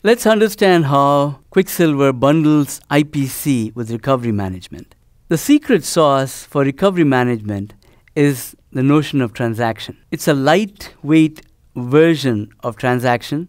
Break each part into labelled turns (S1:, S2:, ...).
S1: Let's understand how Quicksilver bundles IPC with recovery management. The secret sauce for recovery management is the notion of transaction. It's a lightweight version of transaction,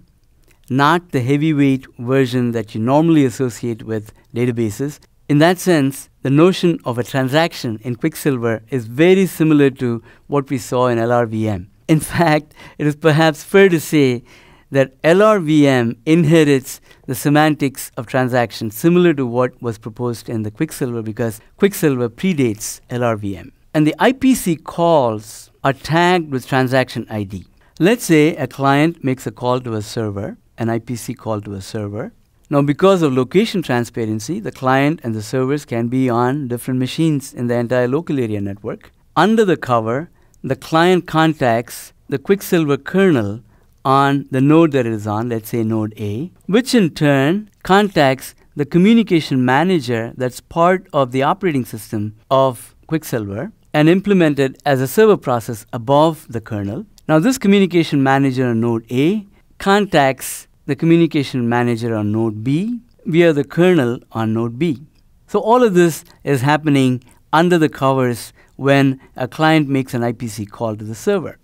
S1: not the heavyweight version that you normally associate with databases. In that sense, the notion of a transaction in Quicksilver is very similar to what we saw in LRVM. In fact, it is perhaps fair to say that LRVM inherits the semantics of transaction similar to what was proposed in the Quicksilver, because Quicksilver predates LRVM. And the IPC calls are tagged with transaction ID. Let's say a client makes a call to a server, an IPC call to a server. Now, because of location transparency, the client and the servers can be on different machines in the entire local area network. Under the cover, the client contacts the Quicksilver kernel on the node that it is on, let's say node A, which in turn contacts the communication manager that's part of the operating system of Quicksilver and implemented as a server process above the kernel. Now, this communication manager on node A contacts the communication manager on node B via the kernel on node B. So all of this is happening under the covers when a client makes an IPC call to the server.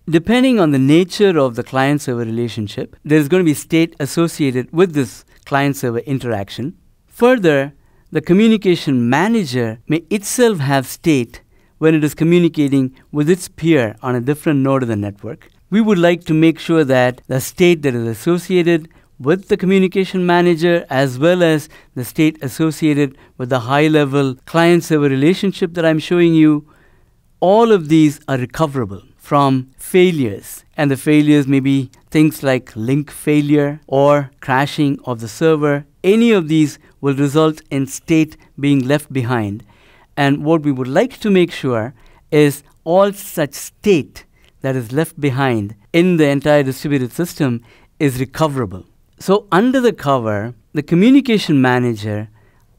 S1: Depending on the nature of the client-server relationship, there is going to be state associated with this client-server interaction. Further, the communication manager may itself have state when it is communicating with its peer on a different node of the network. We would like to make sure that the state that is associated with the communication manager as well as the state associated with the high-level client-server relationship that I'm showing you, all of these are recoverable from failures. And the failures may be things like link failure or crashing of the server. Any of these will result in state being left behind. And what we would like to make sure is all such state that is left behind in the entire distributed system is recoverable. So under the cover, the communication manager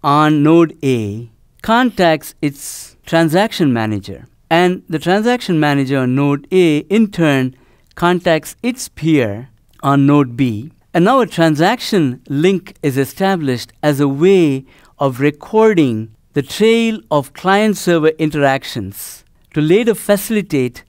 S1: on node A contacts its transaction manager. And the transaction manager on node A, in turn, contacts its peer on node B. And now a transaction link is established as a way of recording the trail of client-server interactions to later facilitate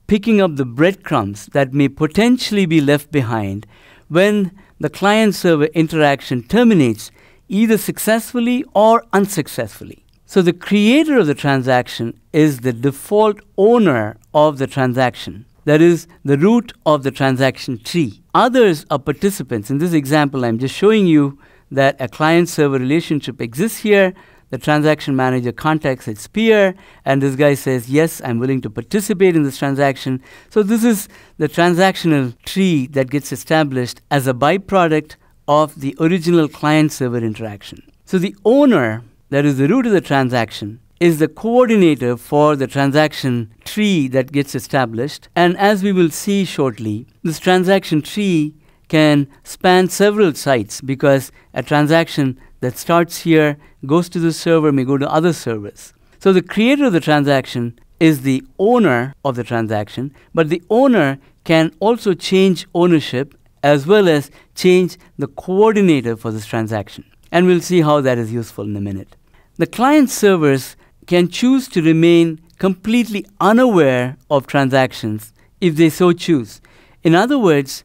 S1: picking up the breadcrumbs that may potentially be left behind when the client-server interaction terminates either successfully or unsuccessfully. So the creator of the transaction is the default owner of the transaction. That is the root of the transaction tree. Others are participants. In this example, I'm just showing you that a client-server relationship exists here. The transaction manager contacts its peer, and this guy says, yes, I'm willing to participate in this transaction. So this is the transactional tree that gets established as a byproduct of the original client-server interaction. So the owner, that is the root of the transaction, is the coordinator for the transaction tree that gets established. And as we will see shortly, this transaction tree can span several sites because a transaction that starts here, goes to the server, may go to other servers. So the creator of the transaction is the owner of the transaction, but the owner can also change ownership as well as change the coordinator for this transaction. And we'll see how that is useful in a minute. The client servers can choose to remain completely unaware of transactions if they so choose. In other words,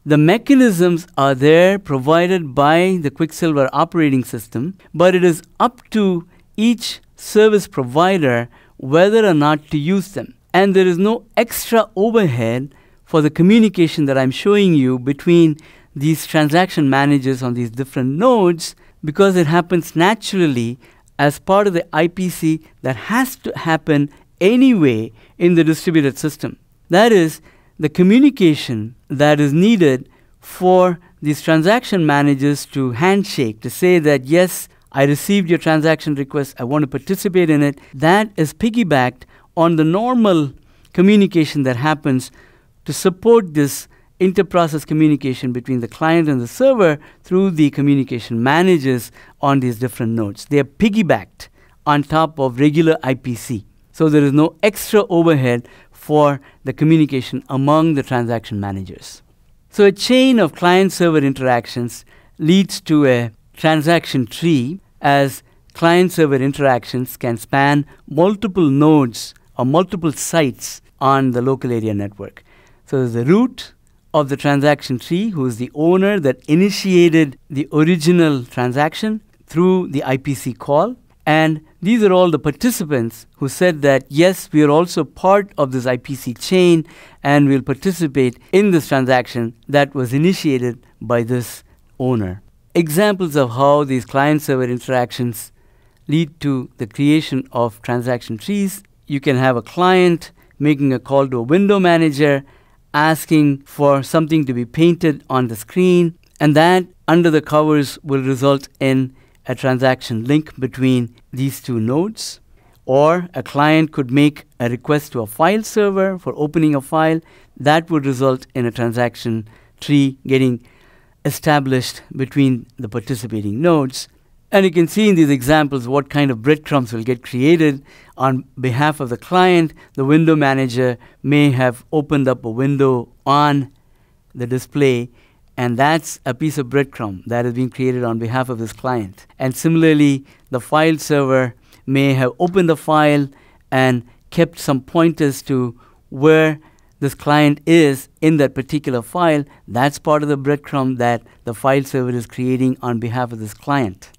S1: the mechanisms are there provided by the Quicksilver operating system, but it is up to each service provider whether or not to use them. And there is no extra overhead for the communication that I'm showing you between these transaction managers on these different nodes, because it happens naturally as part of the IPC that has to happen anyway in the distributed system. That is, the communication that is needed for these transaction managers to handshake, to say that, yes, I received your transaction request, I want to participate in it, that is piggybacked on the normal communication that happens to support this inter-process communication between the client and the server through the communication managers on these different nodes. They are piggybacked on top of regular IPC. So there is no extra overhead for the communication among the transaction managers. So a chain of client-server interactions leads to a transaction tree, as client-server interactions can span multiple nodes or multiple sites on the local area network. So there's the root of the transaction tree, who is the owner that initiated the original transaction through the IPC call. And these are all the participants who said that, yes, we are also part of this IPC chain and will participate in this transaction that was initiated by this owner. Examples of how these client-server interactions lead to the creation of transaction trees: you can have a client making a call to a window manager, asking for something to be painted on the screen, and that under the covers will result in a transaction link between these two nodes. Or a client could make a request to a file server for opening a file. That would result in a transaction tree getting established between the participating nodes. And you can see in these examples what kind of breadcrumbs will get created on behalf of the client. The window manager may have opened up a window on the display, and that's a piece of breadcrumb that has been created on behalf of this client. And similarly, the file server may have opened the file and kept some pointers to where this client is in that particular file. That's part of the breadcrumb that the file server is creating on behalf of this client.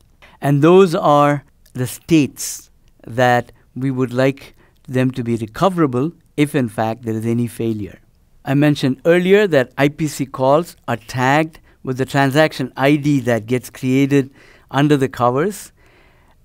S1: And those are the states that we would like them to be recoverable if in fact there is any failure. I mentioned earlier that IPC calls are tagged with the transaction ID that gets created under the covers.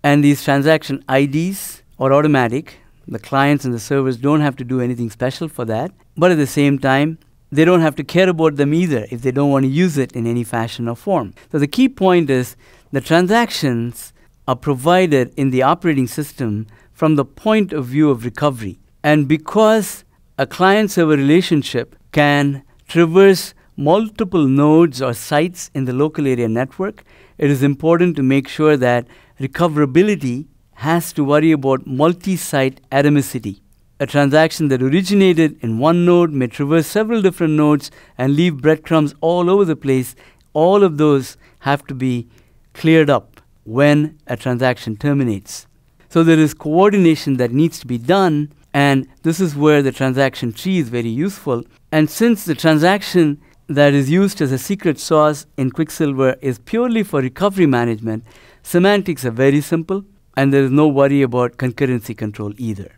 S1: And these transaction IDs are automatic. The clients and the servers don't have to do anything special for that. But at the same time, they don't have to care about them either if they don't want to use it in any fashion or form. So the key point is the transactions are provided in the operating system from the point of view of recovery. And because a client-server relationship can traverse multiple nodes or sites in the local area network, it is important to make sure that recoverability has to worry about multi-site atomicity. A transaction that originated in one node may traverse several different nodes and leave breadcrumbs all over the place. All of those have to be cleared up when a transaction terminates. So there is coordination that needs to be done, and this is where the transaction tree is very useful. And since the transaction that is used as a secret sauce in Quicksilver is purely for recovery management, semantics are very simple, and there is no worry about concurrency control either.